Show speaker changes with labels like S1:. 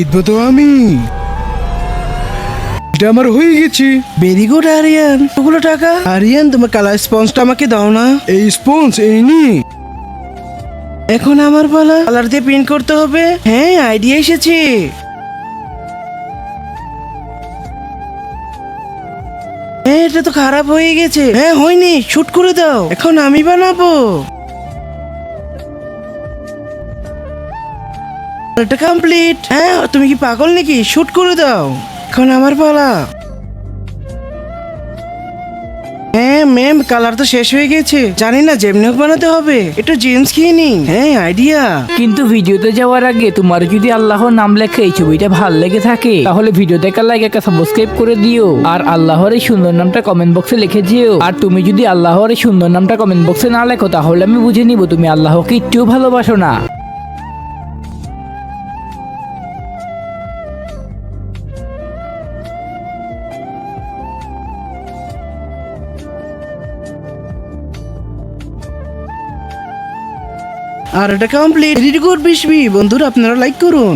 S1: জিতবো তো আমি। এটা আমার হয়ে গেছে।
S2: ভেরি গুড আরিয়ান, ওগুলো টাকা। আরিয়ান, তোমার কালার স্পঞ্জটা আমাকে দাও না।
S1: এই স্পঞ্জ এই নি।
S2: এখন আমার পালা, কালার দিয়ে প্রিন্ট করতে হবে। হ্যাঁ, আইডিয়া এসেছে। হ্যাঁ, এটা তো খারাপ হয়ে গেছে। হ্যাঁ, হয়নি, শুট করে দাও। এখন আমি বানাবো। এটা কমপ্লিট। হ্যাঁ, তুমি কি পাগল নাকি? শুট করে দাও। এখন আমার পালা। হ্যাঁ ম্যাম, কালার তো শেষ হয়ে গেছে। জানি না, যেমনি হোক বানাতে হবে। একটু জেমস খেয়ে নি। হ্যাঁ, আইডিয়া।
S3: কিন্তু ভিডিওতে যাওয়ার আগে তোমার যদি আল্লাহর নাম লেখা এই ছবিটা ভাল লেগে থাকে তাহলে ভিডিও দেখার লাগে একটা সাবস্ক্রাইব করে দিও, আর আল্লাহর এই সুন্দর নামটা কমেন্ট বক্সে লিখে দিও। আর তুমি যদি আল্লাহর এই সুন্দর নামটা কমেন্ট বক্সে না লেখো তাহলে আমি বুঝে নিব তুমি আল্লাহকে একটু ভালোবাসো না।
S2: আর এটা কমপ্লিট। Very good বিশবি। বন্ধুরা, আপনারা লাইক করুন।